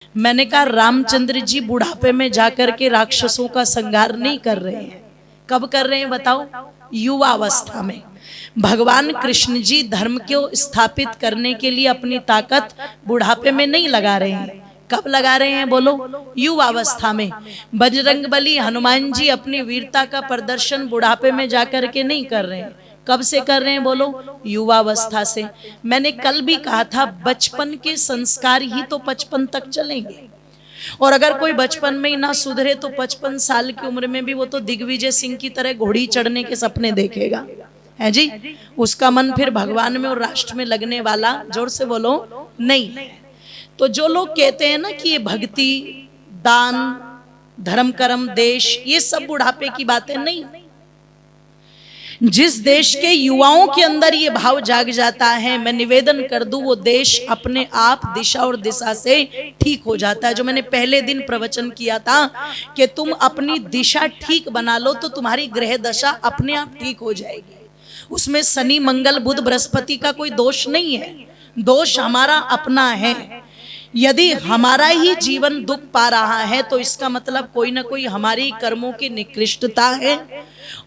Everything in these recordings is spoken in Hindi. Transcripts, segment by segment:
मैंने कहा रामचंद्र जी बुढ़ापे में जाकर के राक्षसों का संहार नहीं कर रहे हैं। कब कर रहे हैं बताओ? युवा अवस्था में। भगवान कृष्ण जी धर्म को स्थापित करने के लिए अपनी ताकत बुढ़ापे में नहीं लगा रहे हैं। कब लगा रहे हैं बोलो? युवा अवस्था में। बजरंगबली हनुमान जी अपनी वीरता का प्रदर्शन बुढ़ापे में जाकर के नहीं कर रहे हैं। कब से कर रहे हैं बोलो? युवा अवस्था से। मैंने कल भी कहा था बचपन के संस्कार ही तो 55 तक चलेंगे, और अगर कोई बचपन में ही ना सुधरे तो 55 साल की उम्र में भी वो तो दिग्विजय सिंह की तरह घोड़ी चढ़ने के सपने देखेगा, है जी। उसका मन फिर भगवान में और राष्ट्र में लगने वाला, जोर से बोलो, नहीं है। तो जो लोग कहते हैं ना कि ये भक्ति, दान, धर्म, कर्म, देश, ये सब बुढ़ापे की बातें नहीं। जिस देश के युवाओं के अंदर ये भाव जाग जाता है, मैं निवेदन कर दूं, वो देश अपने आप दिशा और दिशा से ठीक हो जाता है। जो मैंने पहले दिन प्रवचन किया था कि तुम अपनी दिशा ठीक बना लो तो तुम्हारी ग्रह दशा अपने आप ठीक हो जाएगी। उसमें शनि, मंगल, बुध, बृहस्पति का कोई दोष नहीं है, दोष हमारा अपना है। यदि हमारा ही जीवन दुख पा रहा है तो इसका मतलब कोई ना कोई हमारी कर्मों की निकृष्टता है,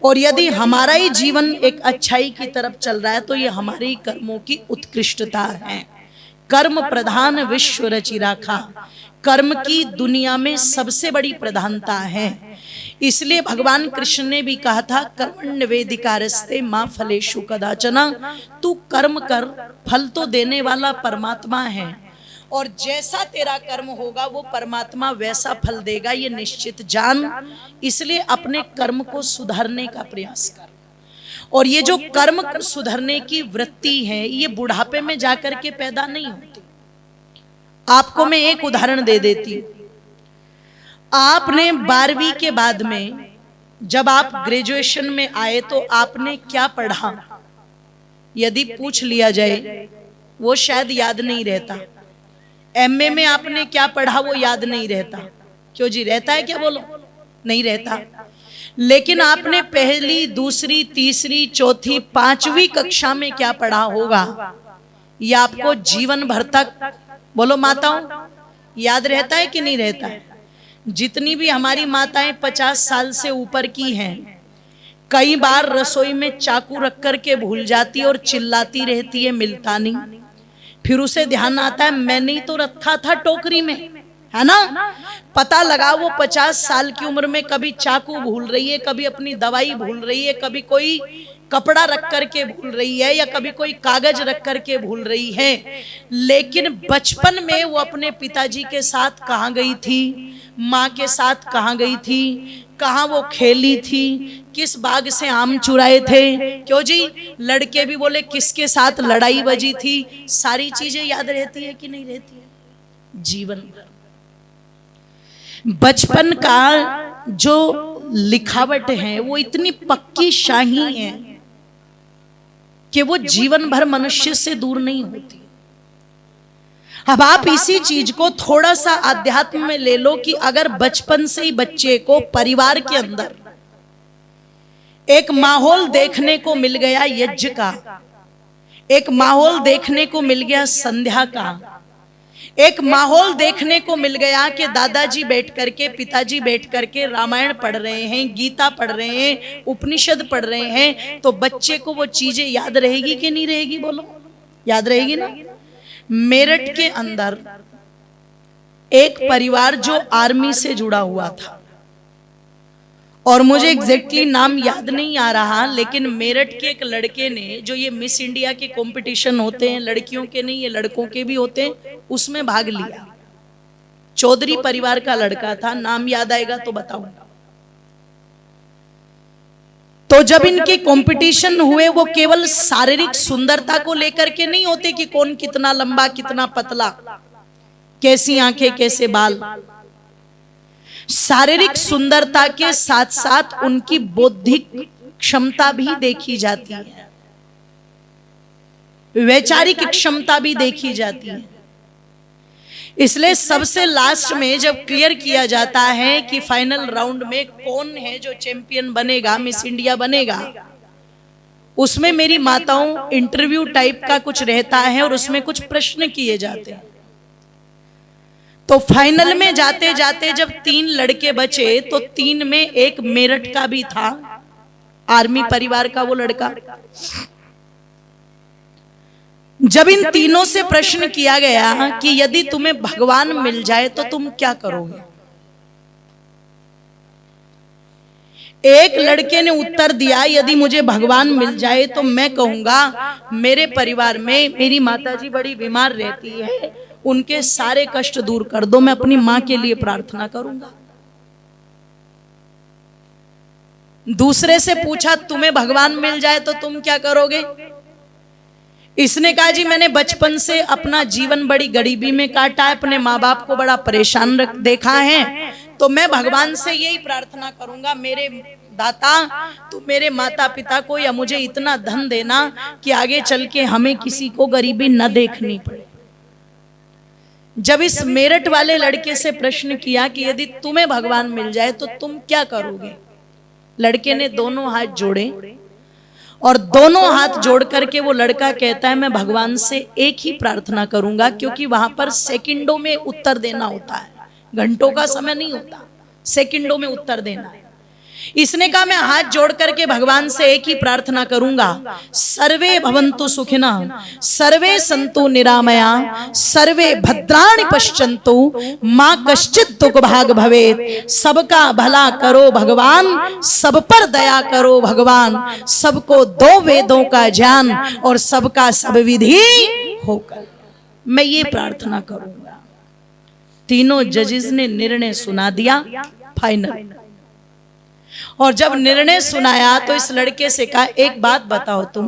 और यदि हमारा ही जीवन एक अच्छाई की तरफ चल रहा है तो ये हमारी कर्मों की उत्कृष्टता है। कर्म प्रधान विश्व रचि राखा, कर्म की दुनिया में सबसे बड़ी प्रधानता है। इसलिए भगवान कृष्ण ने भी कहा था कर्मण्यवेदिकारस्ते मां फलेषु कदाचन, तू कर्म कर, फल तो देने वाला परमात्मा है, और जैसा तेरा कर्म होगा वो परमात्मा वैसा फल देगा, ये निश्चित जान। इसलिए अपने कर्म को सुधारने का प्रयास कर। और ये जो कर्म सुधारने की वृत्ति है ये बुढ़ापे में जाकर के पैदा नहीं होती। आपको मैं एक उदाहरण दे देती हूं। आपने 12वीं के बाद में जब आप ग्रेजुएशन में आए तो आपने क्या पढ़ा, यदि पूछ लिया जाए वो शायद याद नहीं रहता। एमए में आपने क्या पढ़ा वो याद नहीं रहता। क्यों जी, रहता है क्या बोलो? नहीं रहता। लेकिन आपने पहली, दूसरी, तीसरी, चौथी, 5वीं कक्षा में क्या पढ़ा होगा ये आपको जीवन भर तक, बोलो माताओं, याद रहता है कि नहीं रहता है? जितनी भी हमारी माताएं 50 साल से ऊपर की हैं, कई बार रसोई में चाकू रख करके भूल जाती है और चिल्लाती रहती है मिलता नहीं। फिर उसे ध्यान आता है मैंने ही तो रखा था टोकरी में, है ना। पता लगा वो 50 साल की उम्र में कभी चाकू भूल रही है, कभी अपनी दवाई भूल रही है, कभी कोई कपड़ा रख करके भूल रही है, या कभी कोई कागज रख करके भूल रही है। लेकिन बचपन में वो अपने पिताजी के साथ कहाँ गई थी, माँ के साथ कहाँ गई थी, कहाँ वो खेली थी, किस बाग से आम चुराए थे, क्यों जी, लड़के भी बोले किसके साथ लड़ाई बजी थी, सारी चीजें याद रहती है कि नहीं रहती है? जीवन भर बचपन का जो लिखावट है वो इतनी पक्की शाही है कि वो जीवन भर मनुष्य से दूर नहीं होती। अब आप इसी चीज को थोड़ा सा आध्यात्म में ले लो कि अगर बचपन से ही बच्चे को परिवार के अंदर एक माहौल देखने को मिल गया यज्ञ का, एक माहौल देखने को मिल गया संध्या का, एक माहौल देखने को मिल गया कि दादाजी बैठ करके, पिताजी बैठ करके रामायण पढ़ रहे हैं, गीता पढ़ रहे हैं, उपनिषद पढ़ रहे हैं, तो बच्चे को वो चीजें याद रहेगी कि नहीं रहेगी? बोलो, याद रहेगी ना। मेरठ के अंदर एक परिवार जो आर्मी से जुड़ा हुआ था, और मुझे एग्जैक्टली नाम याद नहीं आ रहा, लेकिन मेरठ के एक लड़के ने, जो ये मिस इंडिया के कंपटीशन होते हैं, लड़कियों के नहीं ये लड़कों के भी होते हैं, उसमें भाग लिया। चौधरी परिवार का लड़का था, नाम याद आएगा तो बताऊंगा। तो जब इनके कंपटीशन हुए वो केवल शारीरिक सुंदरता को लेकर के नहीं होते कि कौन कितना लंबा, कितना पतला, कैसी आंखें, कैसे बाल। शारीरिक सुंदरता के साथ साथ उनकी बौद्धिक क्षमता भी देखी जाती है, वैचारिक क्षमता भी देखी जाती है। इसलिए सबसे लास्ट में जब क्लियर किया जाता है कि फाइनल राउंड में कौन है जो चैंपियन बनेगा, मिस इंडिया बनेगा, उसमें मेरी माताओं इंटरव्यू टाइप का कुछ रहता है और उसमें कुछ प्रश्न किए जाते हैं। तो फाइनल में जाते जाते जब 3 लड़के बचे तो 3 में एक मेरठ का भी था, आर्मी परिवार का वो लड़का। जब इन तीनों से प्रश्न किया गया कि यदि तुम्हें भगवान मिल जाए तो तुम क्या करोगे, एक लड़के ने उत्तर दिया, यदि मुझे भगवान मिल जाए तो मैं कहूंगा मेरे परिवार में मेरी माताजी बड़ी बीमार रहती है, उनके सारे कष्ट दूर कर दो, मैं अपनी मां के लिए प्रार्थना करूंगा। दूसरे से पूछा तुम्हें भगवान मिल जाए तो तुम क्या करोगे, इसने कहा जी मैंने बचपन से अपना जीवन बड़ी गरीबी में काटा है, अपने माँ बाप को बड़ा परेशान देखा है, तो मैं भगवान से यही प्रार्थना करूंगा, मेरे दाता तू मेरे माता पिता को या मुझे इतना धन देना कि आगे चल के हमें किसी को गरीबी न देखनी पड़े। जब इस मेरठ वाले लड़के से प्रश्न किया कि यदि तुम्हें भगवान मिल जाए तो तुम क्या करोगे, लड़के ने दोनों हाथ जोड़े और दोनों हाथ जोड़ करके वो लड़का कहता है मैं भगवान से एक ही प्रार्थना करूंगा, क्योंकि वहां पर सेकंडों में उत्तर देना होता है, घंटों का समय नहीं होता, सेकंडों में उत्तर देना है। इसने कहा मैं हाथ जोड़ करके भगवान से एक ही प्रार्थना करूंगा, सर्वे भवन्तु सुखिनः सर्वे सन्तु निरामया सर्वे भद्राणि पश्यन्तु मां कश्चित् दुख भाग भवेत्। सबका भला करो भगवान, सब पर दया करो भगवान, सबको 2 वेदों का ज्ञान और सबका सब विधि होकर मैं ये प्रार्थना करूंगा। तीनों जजेस ने निर्णय सुना दिया फाइनल। और जब निर्णय सुनाया तो इस लड़के से कहा एक बात बताओ तुम,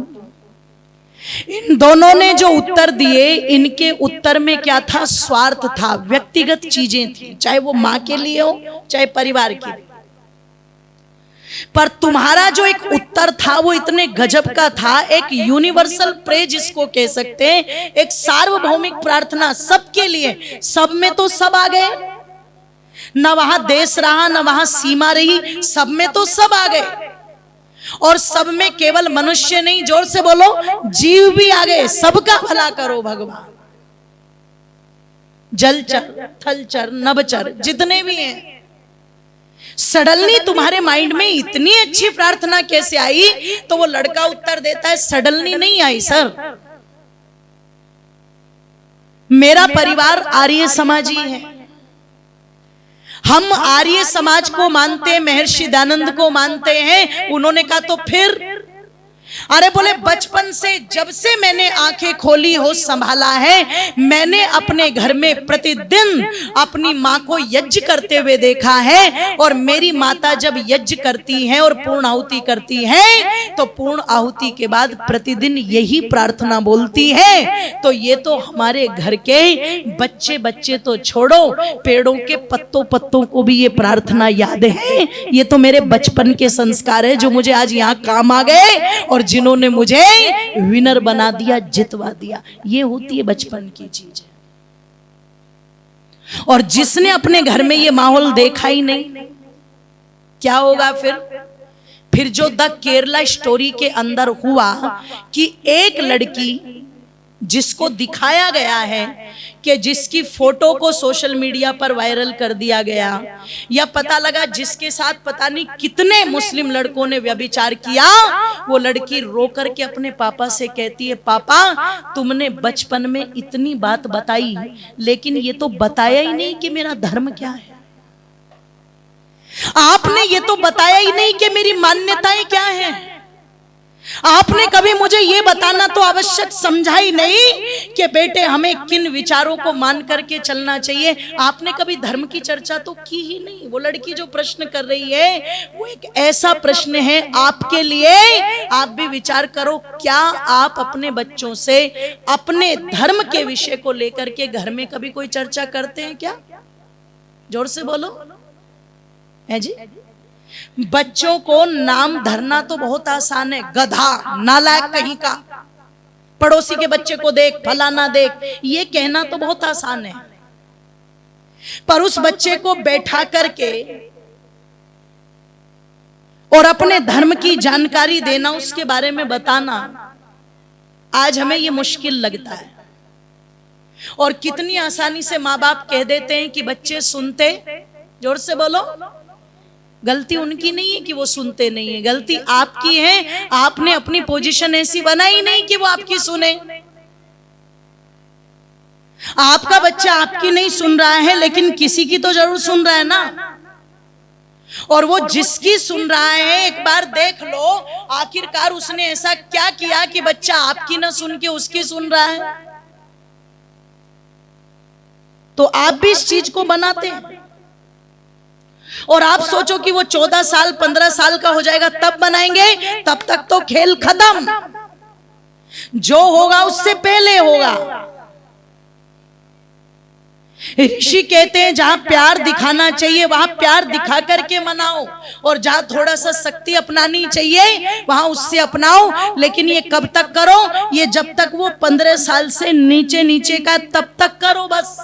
इन दोनों ने जो उत्तर दिए इनके उत्तर में क्या था, स्वार्थ था, व्यक्तिगत चीजें थी, चाहे वो मां के लिए हो चाहे परिवार के लिए। पर तुम्हारा जो एक उत्तर था वो इतने गजब का था, एक यूनिवर्सल प्रे जिसको कह सकते हैं, एक सार्वभौमिक प्रार्थना सबके लिए, सब में तो सब आ गए, न वहां देश रहा न वहां सीमा रही, सब में तो सब आ गए। और सब में केवल मनुष्य नहीं, जोर से बोलो, जीव भी आ गए। सबका भला करो भगवान, जलचर थलचर नभचर जितने भी हैं। सडनली तुम्हारे माइंड में इतनी अच्छी प्रार्थना कैसे आई? तो वो लड़का उत्तर देता है सडनली नहीं आई सर, मेरा परिवार आर्य समाजी है, हम आर्य समाज को मानते हैं, महर्षि दयानंद को मानते हैं। उन्होंने कहा तो फिर, अरे बोले बचपन से जब से मैंने आंखें खोली हो संभाला है, मैंने अपने घर में प्रतिदिन अपनी मां को यज्ञ करते हुए देखा है। और मेरी माता जब यज्ञ करती हैं और पूर्ण आहुति करती हैं तो पूर्ण आहुति के बाद प्रतिदिन यही प्रार्थना बोलती है। तो ये तो हमारे घर के बच्चे बच्चे तो छोड़ो, पेड़ों के पत्तों पत्तों को भी ये प्रार्थना याद है। ये तो मेरे बचपन के संस्कार है जो मुझे आज यहाँ काम आ गए और जिन्होंने मुझे विनर बना दिया, जितवा दिया। ये होती है बचपन की चीज। और जिसने अपने घर में ये माहौल देखा ही नहीं, क्या होगा फिर जो द केरला स्टोरी के अंदर हुआ कि एक लड़की जिसको दिखाया गया है कि जिसकी फोटो को सोशल मीडिया पर वायरल कर दिया गया, या पता लगा जिसके साथ पता नहीं कितने मुस्लिम लड़कों ने व्यभिचार किया, वो लड़की रो करके अपने पापा से कहती है पापा तुमने बचपन में इतनी बात बताई लेकिन ये तो बताया ही नहीं कि मेरा धर्म क्या है, आपने ये तो बताया ही नहीं कि मेरी मान्यताएं क्या हैं, आपने कभी मुझे ये बताना तो आवश्यक समझा ही नहीं कि बेटे हमें किन विचारों को मान करके चलना चाहिए। आपने कभी धर्म की चर्चा तो की ही नहीं। वो लड़की जो प्रश्न कर रही है वो एक ऐसा प्रश्न है आपके लिए, आप भी विचार करो, क्या आप अपने बच्चों से अपने धर्म के विषय को लेकर के घर में कभी कोई चर्चा करते हैं क्या? जोर से बोलो है जी। बच्चों को नाम धरना तो बहुत आसान है, गधा, नालायक कहीं का, पड़ोसी के बच्चे को देख, फलाना देख, ये कहना तो बहुत आसान है। पर उस बच्चे को बैठा करके और अपने धर्म की जानकारी देना, उसके बारे में बताना, आज हमें ये मुश्किल लगता है। और कितनी आसानी से माँ बाप कह देते हैं कि बच्चे सुनते, जोर से बोलो, गलती उनकी नहीं है कि वो सुनते नहीं है, गलती आपकी है। आपने अपनी पोजीशन ऐसी बनाई नहीं कि वो आपकी सुने। आपका बच्चा आपकी नहीं सुन रहा है, लेकिन किसी की तो जरूर सुन रहा है ना। और वो जिसकी सुन रहा है, एक बार देख लो आखिरकार उसने ऐसा क्या किया कि बच्चा आपकी ना सुन के उसकी सुन रहा है। तो आप भी इस चीज को बनाते हैं और आप सोचो कि वो 14 साल 15 साल का हो जाएगा तब बनाएंगे, तब तक तो खेल खत्म। जो होगा उससे पहले होगा। ऋषि कहते हैं जहां प्यार दिखाना चाहिए वहां प्यार दिखा करके मनाओ, और जहां थोड़ा सा शक्ति अपनानी चाहिए वहां उससे अपनाओ। लेकिन ये कब तक करो? ये जब तक वो 15 साल से नीचे नीचे का तब तक करो बस।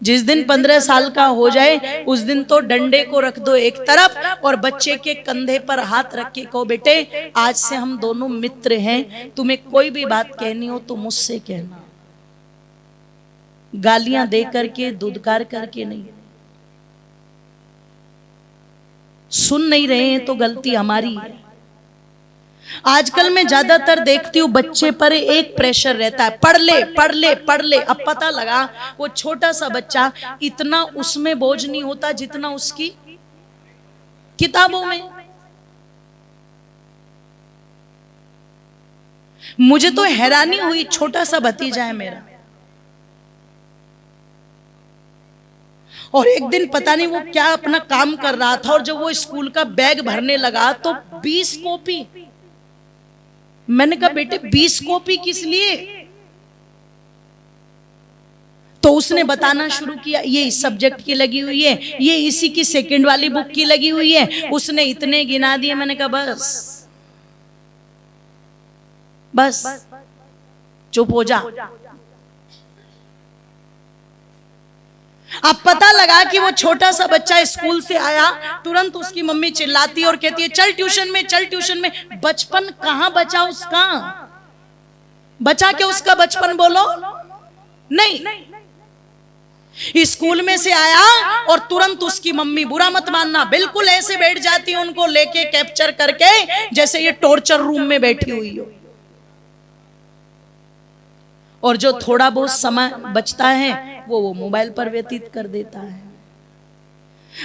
जिस दिन 15 साल का हो जाए उस दिन तो डंडे को रख दो एक तरफ और बच्चे के कंधे पर हाथ रख के कहो बेटे आज से हम दोनों मित्र हैं, तुम्हें कोई भी बात कहनी हो तो मुझसे कहना। गालियां दे करके, दुदकार करके नहीं। सुन नहीं रहे हैं तो गलती हमारी है। आजकल मैं ज्यादातर देखती हूँ बच्चे पर एक प्रेशर रहता है, पढ़ ले पढ़ ले पढ़ ले। अब पता लगा वो छोटा सा बच्चा, इतना उसमें बोझ नहीं होता जितना उसकी किताबों में। मुझे तो हैरानी हुई, छोटा सा भतीजा है मेरा, और एक दिन पता नहीं वो क्या अपना काम कर रहा था और जब वो स्कूल का बैग भरने लगा तो 20 कॉपी। मैंने कहा बेटे 20 कॉपी किस लिए? तो उसने बताना शुरू किया ये इस सब्जेक्ट की लगी हुई है, ये इसी की सेकंड वाली बुक की लगी हुई है। उसने इतने गिना दिए। मैंने कहा बस बस चुप हो जा। अब पता लगा कि वो छोटा सा बच्चा स्कूल से आया, तुरंत उसकी मम्मी चिल्लाती और कहती है चल ट्यूशन में, चल ट्यूशन में। बचपन कहां बचा उसका? बचा क्या उसका बचपन? बोलो नहीं। स्कूल में से आया और तुरंत उसकी मम्मी, बुरा मत मानना, बिल्कुल ऐसे बैठ जाती उनको लेके कैप्चर करके जैसे ये टॉर्चर रूम में बैठी हुई हो। और जो थोड़ा बहुत समय बचता है वो मोबाइल पर व्यतीत कर देता है।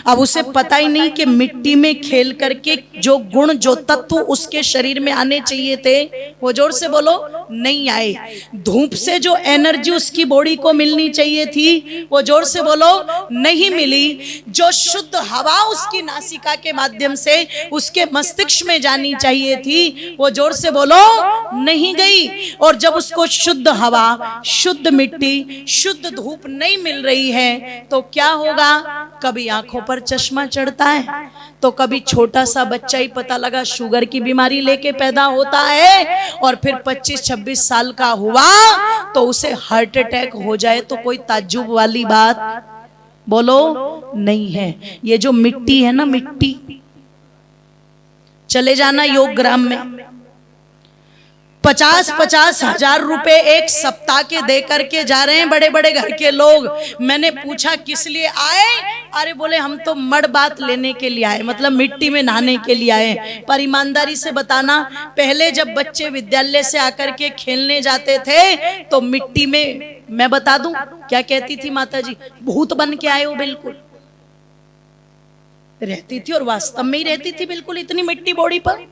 अब उसे पता ही नहीं कि मिट्टी में खेल करके जो गुण जो तत्व उसके शरीर में आने चाहिए थे वो, जोर से बोलो, नहीं आए। धूप से जो एनर्जी उसकी बॉडी को मिलनी चाहिए थी वो, जोर से बोलो, नहीं मिली। जो शुद्ध हवा उसकी नासिका के माध्यम से उसके मस्तिष्क में जानी चाहिए थी वो, जोर से बोलो, नहीं गई। और जब उसको शुद्ध हवा, शुद्ध मिट्टी, शुद्ध धूप नहीं मिल रही है तो क्या होगा? कभी आंखों पर चश्मा चढ़ता है तो कभी छोटा सा बच्चा ही पता लगा शुगर की बीमारी लेके पैदा होता है, और फिर 25-26 साल का हुआ तो उसे हार्ट अटैक हो जाए तो कोई ताज्जुब वाली बात बोलो नहीं है। ये जो मिट्टी है ना, मिट्टी, चले जाना योग ग्राम में 50-50 हजार रुपए एक सप्ताह के दे करके जा रहे हैं बड़े बड़े घर के लोग। मैंने पूछा किस लिए आए? अरे बोले हम तो मड़ बात लेने के लिए आए, मतलब मिट्टी में नहाने के लिए आए। पर ईमानदारी से बताना, पहले जब बच्चे विद्यालय से आकर के खेलने जाते थे तो मिट्टी में, मैं बता दूं क्या कहती थी माता जी, भूत बन के आए हो। बिल्कुल रहती थी और वास्तव में ही रहती थी, बिल्कुल इतनी मिट्टी बॉडी पर,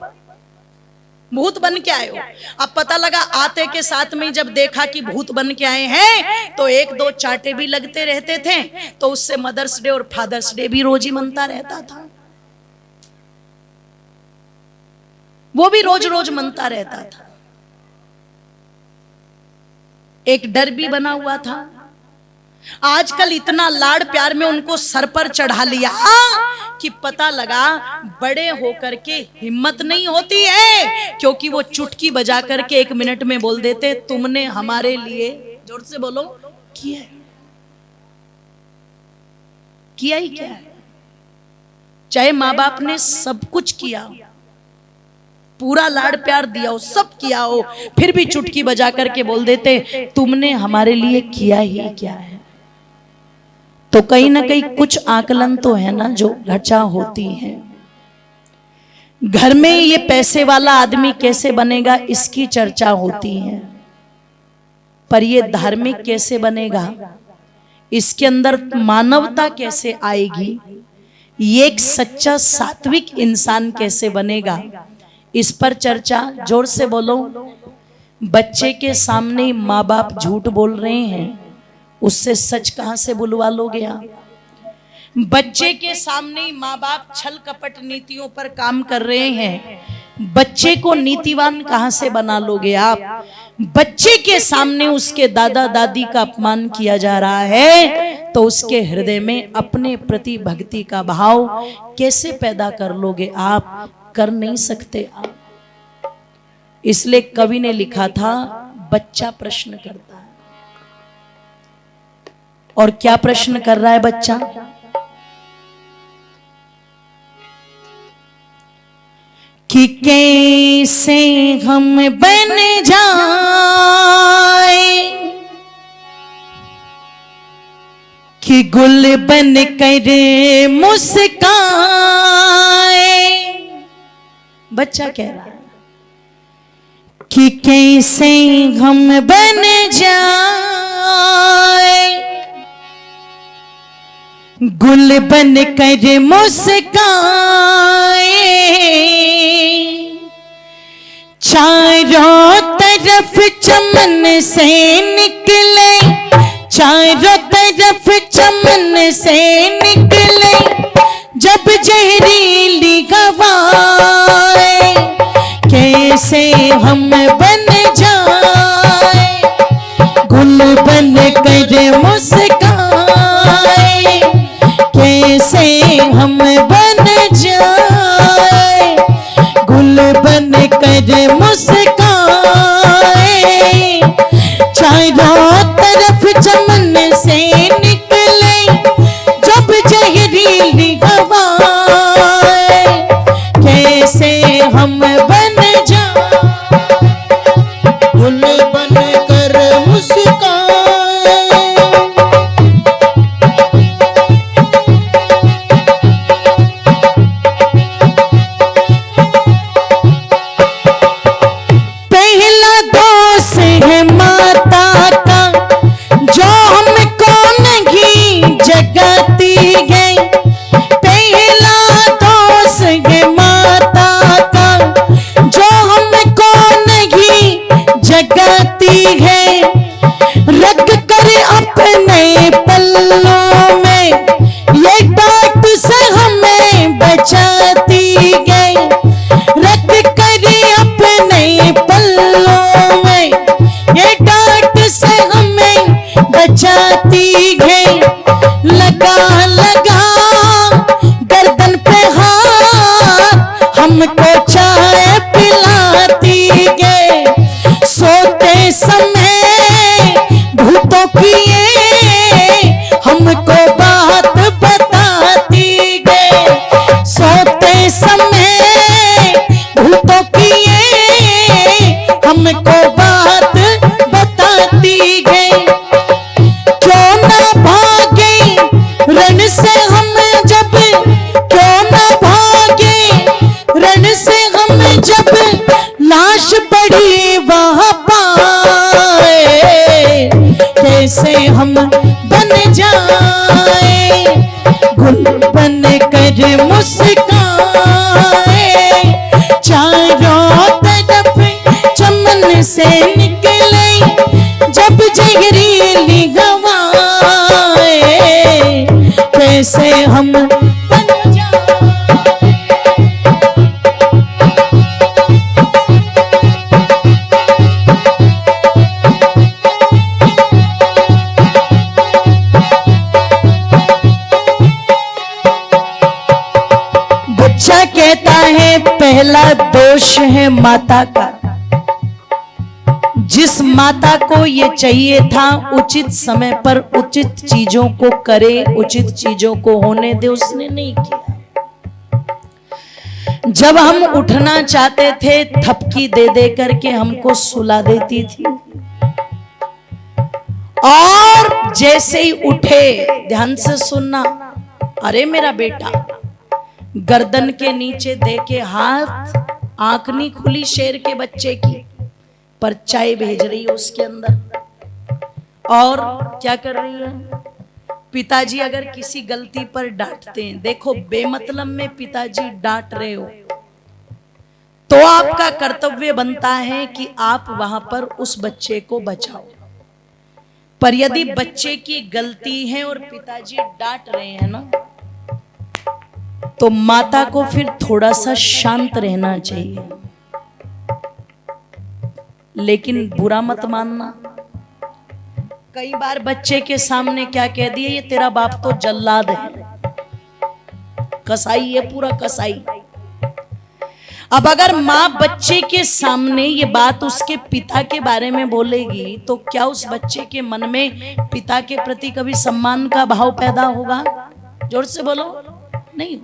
भूत बन के आए हो। अब पता लगा आते के साथ में जब देखा कि भूत बन के आए हैं तो 1-2 चाटे भी लगते रहते थे, तो उससे मदर्स डे और फादर्स डे भी रोज ही मनता रहता था, वो भी रोज रोज मनता रहता था। एक डर भी बना हुआ था। आजकल इतना लाड़ प्यार में उनको सर पर चढ़ा लिया कि पता लगा बड़े होकर के हिम्मत नहीं होती है, क्योंकि वो चुटकी बजा करके 1 मिनट में बोल देते तुमने हमारे लिए, जोर से बोलो, किया ही क्या है। चाहे माँ बाप ने सब कुछ किया, पूरा लाड़ प्यार दिया हो, सब किया हो, फिर भी चुटकी बजा करके बोल देते तुमने हमारे लिए किया ही क्या है। तो कहीं ना कहीं कुछ आकलन तो है ना जो घटा होती है। घर में ये पैसे वाला आदमी कैसे बनेगा इसकी चर्चा होती है, पर ये धार्मिक कैसे बनेगा, इसके अंदर मानवता कैसे आएगी, ये एक सच्चा सात्विक इंसान कैसे बनेगा, इस पर चर्चा। जोर से बोलो। बच्चे के सामने माँ बाप झूठ बोल रहे हैं, उससे सच कहां से बुलवा लोगे आप। बच्चे के सामने माँ बाप छल कपट नीतियों पर काम कर रहे हैं, बच्चे को नीतिवान कहां से बना लोगे आप। बच्चे के सामने उसके दादा दादी का अपमान किया जा रहा है, तो उसके हृदय में अपने प्रति भक्ति का भाव कैसे पैदा कर लोगे आप। कर नहीं सकते आप। इसलिए कवि ने लिखा था बच्चा प्रश्न करता है। और क्या प्रश्न कर रहा है बच्चा, कि कैसे हम बन जाए कि गुल बन कर मुस्काए। बच्चा कह रहा है कि कैसे हम बन जाए गुल बन कर मुस्काए। चारों तरफ चमन से निकले, चारों तरफ चमन से निकले जब जहरीली हवाएं। कैसे हम बन जाए गुल बन कर मुस्काए। कैसे हम बन जाए गुल बन कर मुस्काए। चारों तरफ चमन से निकले जब जहरीली हवाएं। कैसे हम बन जाए गुल बन कर मुस्काए। पहला दोष है माता का जो हमको नहीं जगाती है। पहला दोष है माता का जो हमको नहीं जगाती है। रख कर अपने पल्लों में ये डांट से हमें बचाती है। रख कर अपने पल्लों में ये डांट से हमें बचाती है। लगा लगा गर्दन पे हाथ हमको चाय पिलाती है। सोते समय भूतों की ये हमको बात बताती है। सोते समय भूतों की ये हमको बात बताती है। क्यों ना भागे रण से हम जब, क्यों ना भागे रण से हम जब लाश पड़ी वहां पाए। कैसे हम बन जाए गुल बन कर मुस्काए। चारों तरफ चमन से निकले जब जहरीली हवाएं। कैसे हम बन जाए। बच्चा कहता है पहला दोष है माता का। जिस माता को ये चाहिए था उचित समय पर उचित चीजों को करे, उचित चीजों को होने दे, उसने नहीं किया। जब हम उठना चाहते थे थपकी दे दे करके हमको सुला देती थी, और जैसे ही उठे, ध्यान से सुनना, अरे मेरा बेटा, गर्दन के नीचे दे के हाथ, आंख नहीं खुली शेर के बच्चे की, पर चाय भेज रही है उसके अंदर। और क्या कर रही है? पिताजी अगर किसी गलती पर डांटते हैं, देखो बेमतलब में पिताजी डांट रहे हो, तो आपका कर्तव्य बनता है कि आप वहां पर उस बच्चे को बचाओ। पर यदि बच्चे की गलती है और पिताजी डांट रहे हैं ना, तो माता को फिर थोड़ा सा शांत रहना चाहिए। लेकिन बुरा मत मानना, कई बार बच्चे के सामने क्या कह दिए, ये तेरा बाप तो जल्लाद है, कसाई है, पूरा कसाई। अब अगर माँ बच्चे के सामने ये बात उसके पिता के बारे में बोलेगी, तो क्या उस बच्चे के मन में पिता के प्रति कभी सम्मान का भाव पैदा होगा? जोर से बोलो, नहीं।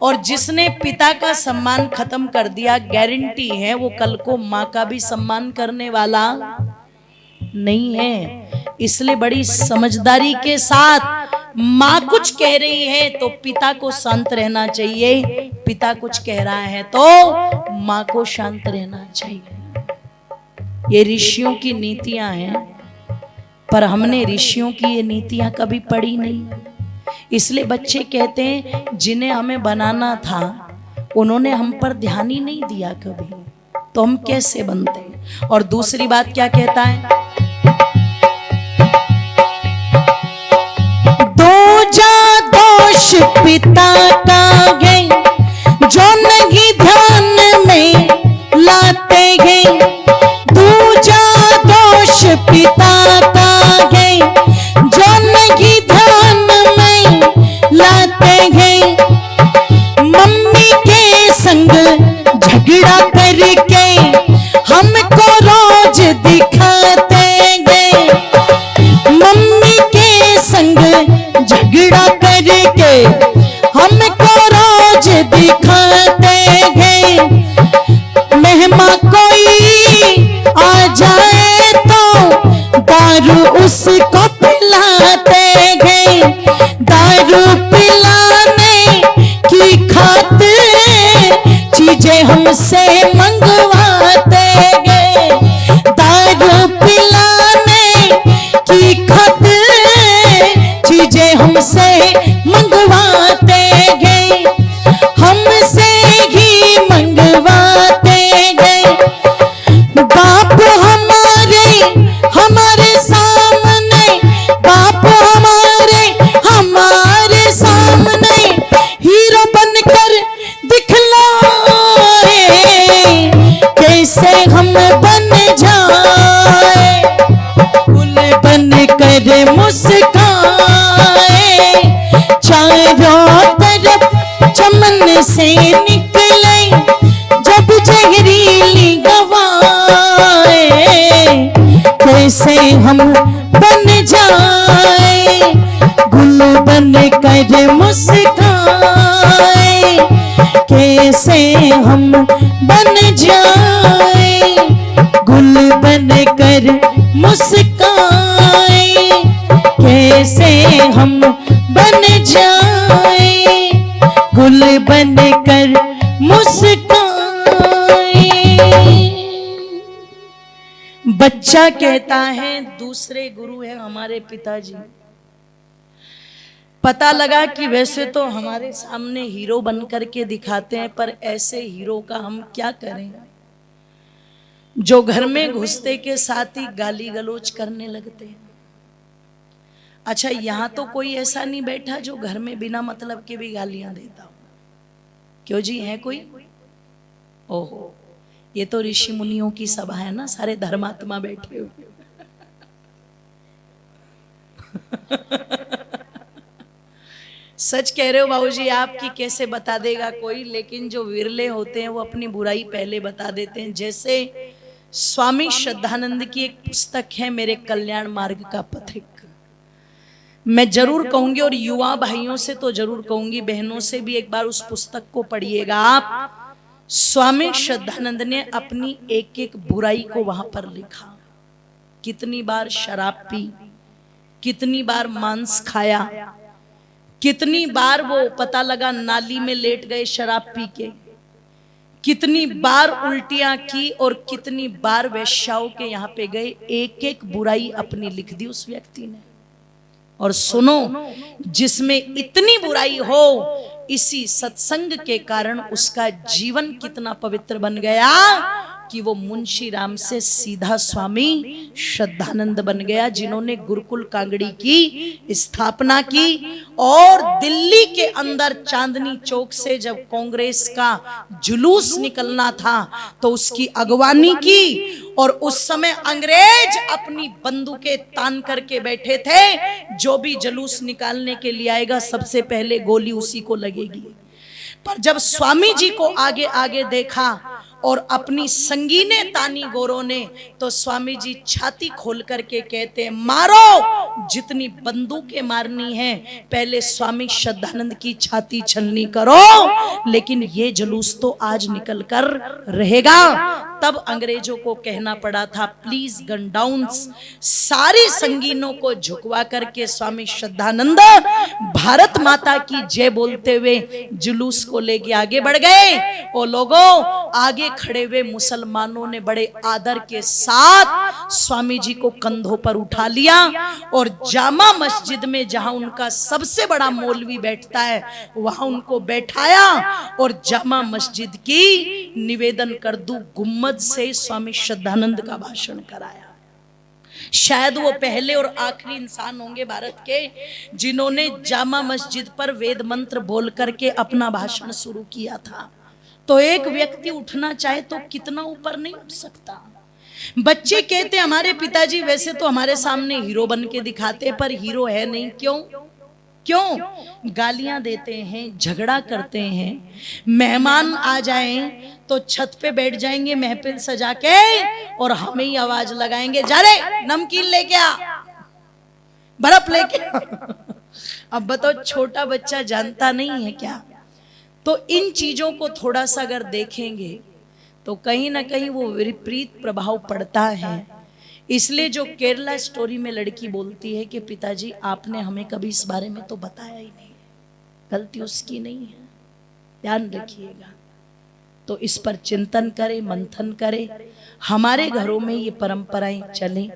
और जिसने पिता का सम्मान खत्म कर दिया, गारंटी है वो कल को माँ का भी सम्मान करने वाला नहीं है। इसलिए बड़ी समझदारी के साथ माँ कुछ कह रही है तो पिता को शांत रहना चाहिए, पिता कुछ कह रहा है तो माँ को शांत रहना चाहिए। ये ऋषियों की नीतियां हैं, पर हमने ऋषियों की ये नीतियां कभी पढ़ी नहीं। इसलिए बच्चे कहते हैं जिन्हें हमें बनाना था उन्होंने हम पर ध्यान ही नहीं दिया कभी, तो हम कैसे बनते? और दूसरी बात क्या कहता है, दोष पिता का है जो नहीं ध्यान में लाते हैं, दूजा दोष पिता का है जो नहीं ध्यान में लाते हैं, मम्मी के संग झगड़ा करके हमको रोज दिखाते हैं, मम्मी के संग झगड़ा करके हमको रोज दिखाते हैं, मेहमा कोई आ जाए तो दारू उसको पिलाते हैं, दारू पिलाने की खातिर चीजें हमसे मंगवाते हैं, दारू पिलाने की खातिर चीजें हमसे मंगवाते हैं, हमसे ही मंगवाते हैं। बाप हमारे सामने, बाप हमारे सामने हीरो बनकर दिखलाए, कैसे हम बन जाए, गुल बनकर मुस्काए, चारों तरफ चमन से निकले जब जहरीली हवाएं, कैसे हम बन जाए, गुल बनकर मुस्काए, कैसे हम बन जाए, गुल बनकर मुस्काए, कैसे हम बन जाए, गुल बनकर मुस्काए। बच्चा कहता है दूसरे गुरु है हमारे पिताजी। पता लगा कि वैसे तो हमारे सामने हीरो बन करके दिखाते हैं, पर ऐसे हीरो का हम क्या करें जो घर में घुसते के साथ ही गाली गलौज करने लगते हैं। अच्छा, यहां तो कोई ऐसा नहीं बैठा जो घर में बिना मतलब के भी गालियां देता हो, क्यों जी, है कोई? ओहो, ये तो ऋषि मुनियों की सभा है ना, सारे धर्मात्मा बैठे हुए। सच कह रहे हो बाबूजी आप, कि कैसे बता देगा कोई, लेकिन जो विरले होते हैं वो अपनी बुराई पहले बता देते हैं। जैसे स्वामी श्रद्धानंद की एक पुस्तक है, मेरे कल्याण मार्ग का पथिक, मैं जरूर कहूंगी, और युवा भाइयों से तो जरूर कहूंगी, बहनों से भी एक बार उस पुस्तक को पढ़िएगा आप। स्वामी श्रद्धानंद ने अपनी एक एक बुराई को वहां पर लिखा। कितनी बार शराब पी, कितनी बार मांस खाया, कितनी बार वो पता लगा नाली में लेट गए शराब पी के, कितनी बार उल्टियां की, और कितनी बार वेश्याओं के यहां पे गए। एक एक बुराई अपनी लिख दी उस व्यक्ति ने। और सुनो, जिसमें इतनी बुराई हो, इसी सत्संग के कारण उसका जीवन कितना पवित्र बन गया कि वो मुंशी राम से सीधा स्वामी श्रद्धानंद बन गया, जिन्होंने गुरुकुल कांगड़ी की स्थापना की। और दिल्ली के अंदर चांदनी चौक से जब कांग्रेस का जुलूस निकलना था तो उसकी अगवानी की। और उस समय अंग्रेज अपनी बंदूकें तान करके बैठे थे, जो भी जुलूस निकालने के लिए आएगा सबसे पहले गोली उसी को लगेगी। पर जब स्वामी जी को आगे आगे देखा और अपनी संगीने तानी गोरों ने, तो स्वामी जी छाती खोल करके कहते, मारो, जितनी बंदूकें मारनी है, पहले स्वामी श्रद्धानंद की छाती छलनी करो, लेकिन ये जुलूस तो आज निकल कर रहेगा। तब अंग्रेजों को कहना पड़ा था, प्लीज गन डाउन। सारी संगीनों को झुकवा करके स्वामी श्रद्धानंद भारत माता की जय बोलते हुए जुलूस को लेके आगे बढ़ गए। ओ लोगों, आगे खड़े हुए मुसलमानों ने बड़े आदर के साथ स्वामी जी को कंधों पर उठा लिया और जामा मस्जिद में, जहां उनका सबसे बड़ा मौलवी बैठता है, वहां उनको बैठाया और जामा मस्जिद की निवेदन कर दूं गुम्मद से स्वामी श्रद्धानंद का भाषण कराया। शायद वो पहले और आखिरी इंसान होंगे भारत के जिन्होंने जामा मस्जिद पर वेद मंत्र बोल करके अपना भाषण शुरू किया था। तो एक व्यक्ति उठना चाहे तो कितना ऊपर नहीं उठ सकता। बच्चे कहते हमारे पिताजी वैसे तो हमारे सामने हीरो बन के दिखाते, पर हीरो है नहीं। क्यों? गालियां देते हैं, झगड़ा करते हैं। मेहमान आ जाएं तो छत पे बैठ जाएंगे महफिल सजा के और हमें ही आवाज लगाएंगे, जा रे नमकीन लेके आ, बर्फ लेके आ। अब बताओ, छोटा बच्चा जानता नहीं है क्या? तो इन चीजों को थोड़ा सा अगर देखेंगे तो कहीं ना कहीं वो विपरीत प्रभाव पड़ता है। इसलिए जो केरला स्टोरी में लड़की बोलती है कि पिताजी आपने हमें कभी इस बारे में तो बताया ही नहीं, गलती उसकी नहीं है, ध्यान रखिएगा। तो इस पर चिंतन करें, मंथन करें, हमारे घरों में ये परंपराएं चलें,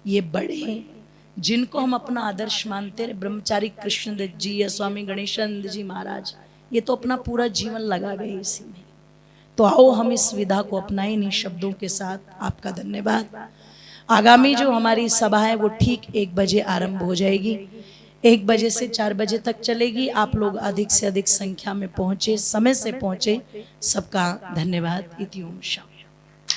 ये बढ़े। जिनको हम अपना आदर्श मानते हैं, ब्रह्मचारी कृष्णदत्त जी या स्वामी गणेशानंद जी महाराज, ये तो अपना पूरा जीवन लगा गए इसी में। तो आओ हम इस विधा को अपनाएं। इन शब्दों के साथ आपका धन्यवाद। आगामी जो हमारी सभा है वो ठीक 1 बजे आरंभ हो जाएगी, 1 बजे से 4 बजे तक चलेगी। आप लोग अधिक से अधिक संख्या में पहुंचे, समय से पहुंचे। सबका धन्यवाद। इति ओम शांति।